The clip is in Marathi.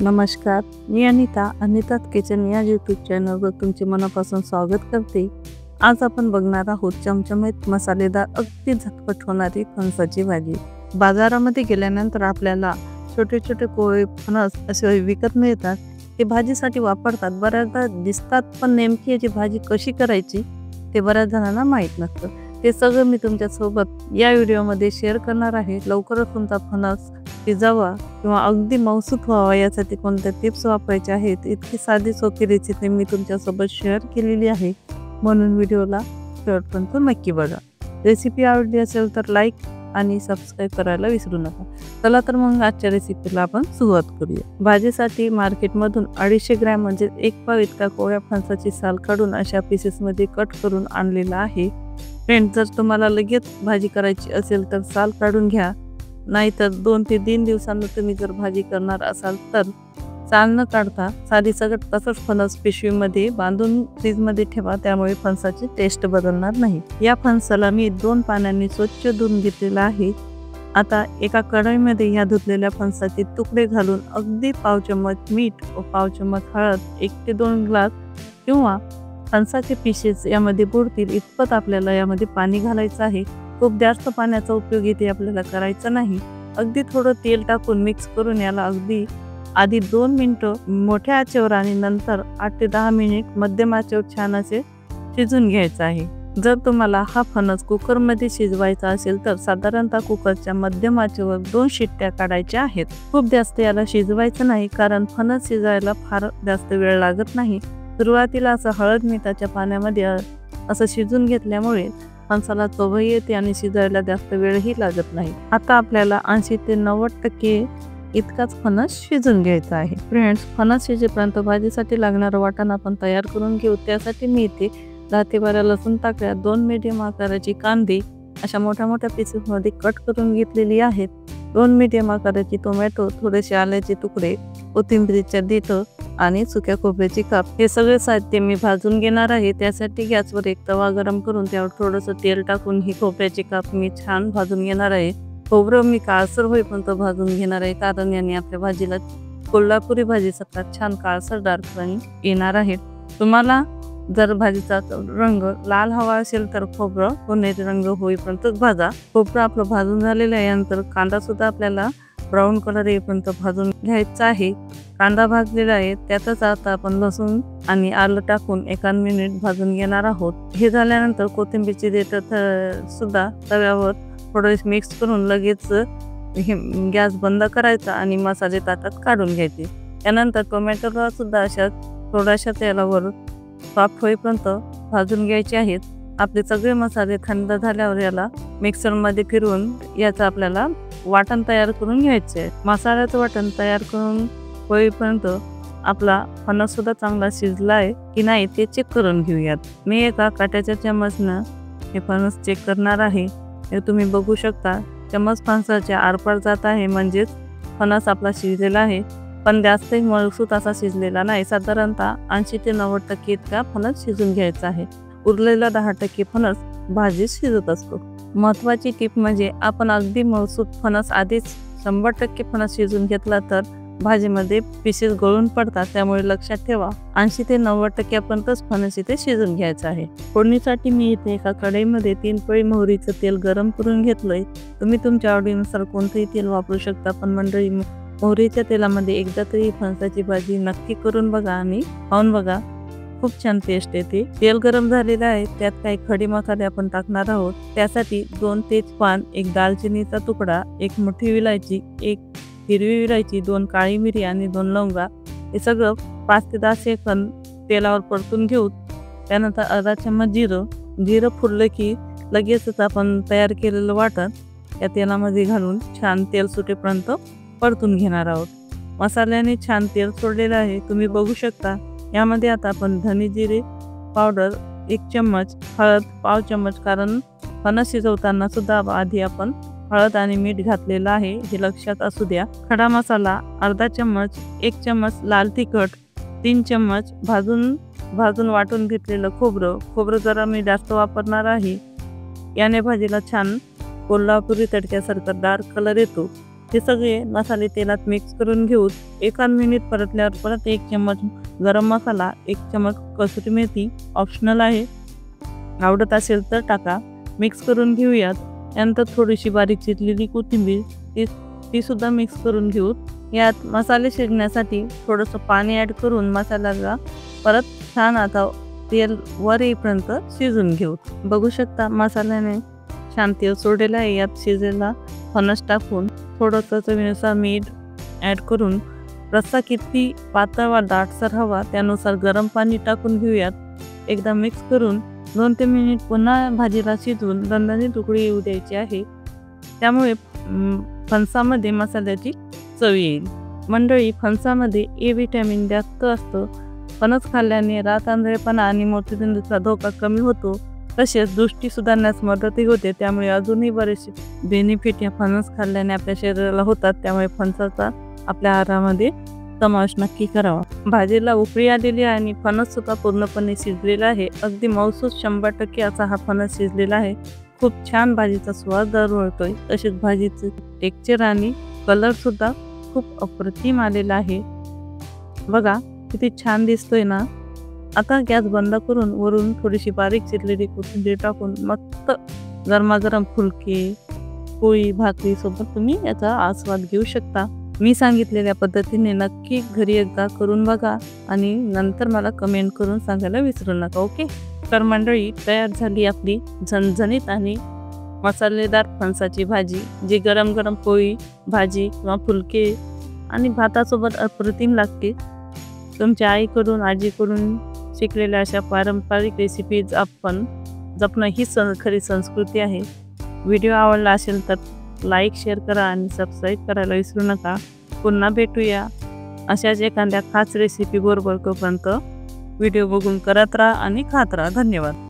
नमस्कार, मी अनिताच किचन या यूट्यूब चॅनलवर तुमचे मनापासून स्वागत करते। आज आपण बघणार आहोत चमचमीत मसालेदार अगदी झटपट होणारी फणसाची भाजी। बाजारामध्ये गेल्यानंतर आपल्याला छोटे छोटे कोवळे फणस असे विकत मिळतात। ते भाजीसाठी वापरतात, बऱ्याचदा दिसतात, पण नेमकी याची भाजी कशी करायची ते बऱ्याच जणांना माहीत नसतं। ते सगळं मी तुमच्यासोबत या व्हिडिओमध्ये शेअर करणार आहे। लवकरच तुमचा फणस शिजावा किंवा अगदी मऊसूत व्हावा यासाठी कोणत्या टिप्स वापरायच्या आहेत, इतकी साधी सोपी रेसिपी मी तुमच्यासोबत शेअर केलेली आहे, म्हणून व्हिडिओला शेवटपर्यंत नक्की बघा। रेसिपी आवडली असेल तर लाईक आणि सबस्क्राईब करायला विसरू नका। चला तर मग आजच्या रेसिपीला आपण सुरुवात करूया। भाजीसाठी मार्केटमधून 250 ग्रॅम म्हणजे 1 पाव इतका कोवळ्या फणसाची साल काढून अशा पीसेसमध्ये कट करून आणलेला आहे। फ्रेंड्स, जर तुम्हाला लगेच भाजी करायची असेल तर साल काढून घ्या, नाहीतर 2 ते 3 दिवसांनी तुम्ही जर भाजी करणार असाल तर साल न काढता साली सगळं तसंच फणस पिशवीमध्ये बांधून फ्रीजमध्ये ठेवा, त्यामुळे फणसाची टेस्ट बदलणार नाही। या फणसाला मी 2 पाण्याने स्वच्छ धुवून घेतलेला आहे। आता एका कढईमध्ये या धुतलेल्या फणसाचे तुकडे घालून अगदी पाव चम्मच मीठ व पाव चम्मच हळद, 1 ते 2 ग्लास किंवा फणसाचे पीसेस यामध्ये बुडतील इतपत आपल्याला यामध्ये पाणी घालायचं आहे। खूप जास्त पाण्याचा उपयोग इथे आपल्याला करायचा नाही। अगदी थोडं तेल टाकून मिक्स करून याला अगदी आधी 2 मिनिटं मोठ्या आचेवर आणि नंतर 8 ते 10 मिनिट मध्यम आचेवर छान असे शिजून घ्यायचं आहे। जर तुम्हाला हा फणस कुकरमध्ये शिजवायचा असेल तर साधारणतः कुकरच्या मध्यम आचेवर 2 शिट्ट्या काढायच्या आहेत। खूप जास्त याला शिजवायचं नाही, कारण फणस शिजायला फार जास्त वेळ लागत नाही। सुरुवातीला असं हळद मिठाच्या पाण्यामध्ये असं शिजून घेतल्यामुळे फणसाला चवही येते आणि शिजायला जास्त वेळही लागत नाही। आता आपल्याला 80 ते 90% इतकाच फणस शिजून घ्यायचा आहे। फ्रेंड्स, फणस शिजेपर्यंत भाजीसाठी लागणारं वाटण आपण तयार करून घेऊ। त्यासाठी मी इथे 10 ते 12 लसूण पाकळ्या, 2 मीडियम आकाराची कांदे अशा मोठ्या मोठ्या पीसेसमध्ये कट करून घेतलेली आहेत। 2 मीडियम आकाराची टोमॅटो, थोडेसे आल्याचे तुकडे, कोथिंबीरच्या देठं आणि सुक्या खोबऱ्याची काप, हे सगळे साहित्य मी भाजून घेणार आहे। त्यासाठी गॅसवर एक तवा गरम करून त्यावर थोडंसं तेल टाकून ही खोबऱ्याची काप मी छान भाजून घेणार आहे। खोबरं मी काळसर होईपर्यंत भाजून घेणार आहे, कारण याने आपल्या भाजीला कोल्हापुरी भाजीसारखा छान काळसर डार्क रंग येणार आहे। तुम्हाला जर भाजीचा रंग लाल हवा असेल तर खोबरं सोनेरी रंग होईपर्यंत भाजा। खोबरं आपलं भाजून झालेलं आहे, यानंतर कांदा सुद्धा आपल्याला ब्राऊन कलर येईपर्यंत भाजून घ्यायचा आहे। कांदा भाजलेला आहे, त्यातच आता आपण लसूण आणि आलं टाकून 1 मिनिट भाजून घेणार आहोत। हे झाल्यानंतर कोथिंबीरची देठं सुद्धा तव्यावर थोडं मिक्स करून लगेच गॅस बंद करायचा आणि मसाले ताटात काढून घ्यायचे। त्यानंतर टोमॅटोला सुद्धा अशा थोड्याशा तेलावर सॉफ्ट होईपर्यंत भाजून घ्यायचे आहेत। आपले सगळे मसाले थंड झाल्यावर याला मिक्सरमध्ये फिरवून याचं आपल्याला वाटण तयार करून घ्यायचे आहे। मसाल्याचं वाटण तयार करून होईपर्यंत आपला फणस सुद्धा चांगला शिजला आहे की नाही ते चेक करून घेऊयात। मी एका काट्याच्या चम्मचनं हे फणस चेक करणार आहे। हे तुम्ही बघू शकता, चम्मच फणसाच्या आरपार जात आहे, म्हणजेच फणस आपला शिजलेला आहे, पण जास्तही मळसूत असा शिजलेला नाही। साधारणतः 80 ते 90% इतका फणस शिजून घ्यायचा आहे। उरलेला 10% फणस भाजीत शिजत असतो। महत्त्वाची टिप म्हणजे आपण अगदी मळसूत फणस आधीच 100% फणस शिजून घेतला तर भाजीमध्ये पीसेस गळून पडतात, त्यामुळे लक्षात ठेवा 80 ते 90%पर्यंतच फणस इथे शिजून घ्यायचं आहे। फोडणीसाठी मी इथे एका कढईमध्ये 3 पळी मोहरीचं तेल गरम करून घेतलंय। तुम्ही तुमच्या आवडीनुसार कोणतंही तेल वापरू शकता, पण मंडळी मोहरीच्या तेलामध्ये एकदा तरी फणसाची भाजी नक्की करून बघा आणि खाऊन बघा, खूप छान टेस्ट येते। तेल गरम झालेलं आहे, त्यात काही खडे मसाले आपण टाकणार आहोत। त्यासाठी 2 तेजपान, 1 दालचिनीचा तुकडा, 1 मोठी विलायची, 1 हिरवी विलायची, 2 काळी मिरी आणि 2 लवंगा, हे सगळं 5 ते 10 सेकंद तेलावर परतून घेऊ। त्यानंतर अर्धा चम्मच जिरं फुललं की लगेचच आपण तयार केलेलं वाटण या तेलामध्ये घालून छान तेल सुटेपर्यंत परतून घेणार आहोत। मसाल्याने छान तेल सोडलेलं आहे, तुम्ही बघू शकता। यामध्ये आता आपण धने जिरे पावडर 1 चम्मच, हळद पाव चम्मच, कारण फणस शिजवताना सुद्धा आधी आपण हळद आणि मीठ घातलेलं आहे, हे लक्षात असू द्या। खडा मसाला अर्धा चम्मच, 1 चम्मच लाल तिखट, 3 चम्मच भाजून वाटून घेतलेलं खोबरं जरा मी जास्त वापरणार आहे, याने भाजीला छान कोल्हापुरी तडक्यासारखा डार्क कलर येतो। ते सगळे मसाले तेलात मिक्स करून घेऊन 1 मिनिट परतल्यावर परत 1 चम्मच गरम मसाला, 1 चम्मच कसुरी मेथी ऑप्शनल आहे, आवडत असेल तर टाका. मिक्स करून घेऊयात. त्यानंतर थोडीशी बारीक चिरलेली कोथिंबीर ती सुद्धा मिक्स करून घेऊ. यात मसाले शिजण्यासाठी थोडंसं पाणी ॲड करून मसाल्याला परत छान आता तेल वर येईपर्यंत शिजून घेऊ. बघू शकता मसाल्याने छान तेल सोडलेलं आहे. यात शिजलेला फणस टाकून थोडंसं चवीनुसार मीठ ॲड करून रस्सा किती पातळ वा दाटसर हवा त्यानुसार गरम पाणी टाकून घेऊयात. एकदा मिक्स करून 2 ते 3 मिनिट पुन्हा भाजीला शिजवून दणदणीत तुकडी येऊ द्यायची आहे. त्यामुळे फणसामध्ये मसाल्याची चव येईल. मंडळी, फणसामध्ये ए व्हिटॅमिन जास्त असतं. फणस खाल्ल्याने रातआंधळेपणा आणि मोतीबिंदूचा धोका कमी होतो. तसेच दृष्टी सुधारण्यास मदतही होते. त्यामुळे अजूनही बरेचसे बेनिफिट या फणस खाल्ल्याने आपल्या शरीराला होतात. त्यामुळे फणसाचा आपल्या आहारामध्ये समावेश नक्की करावा. भाजीला उकळी आलेली आहे आणि फणस सुद्धा पूर्णपणे शिजलेला आहे. अगदी मऊसूत 100% असा हा फणस शिजलेला आहे. खूप छान भाजीचा स्वाद दरवळतोय. तसेच भाजीचे टेक्स्चर आणि कलर सुद्धा खूप अप्रतिम आलेला आहे. बघा किती छान दिसतोय ना. आता गॅस बंद करून वरून थोडीशी बारीक चिरलेली कोथिंबीर टाकून मस्त गरमागरम फुलके, पोळी, भाकरी सोबत तुम्ही याचा आस्वाद घेऊ शकता. मी सांगितलेल्या पद्धतीने नक्की घरी एकदा करून बघा आणि नंतर मला कमेंट करून सांगायला विसरू नका. ओके. तर मंडळी, तयार झाली आपली झणझणीत आणि मसालेदार फणसाची भाजी, जी गरम गरम पोळी, भाजी किंवा फुलके आणि भातासोबत अप्रतिम लागते. तुमच्या आईकडून, आजीकडून शिकलेल्या अशा पारंपरिक रेसिपीज आपण जपणं ही खरी संस्कृती आहे. व्हिडिओ आवडला असेल तर लाईक, शेअर करा आणि सबस्क्राईब करायला विसरू नका. पुन्हा भेटूया अशाच एखाद्या खास रेसिपी बरोबर. तोपर्यंत व्हिडिओ बघून करत राहा आणि खात राहा. धन्यवाद.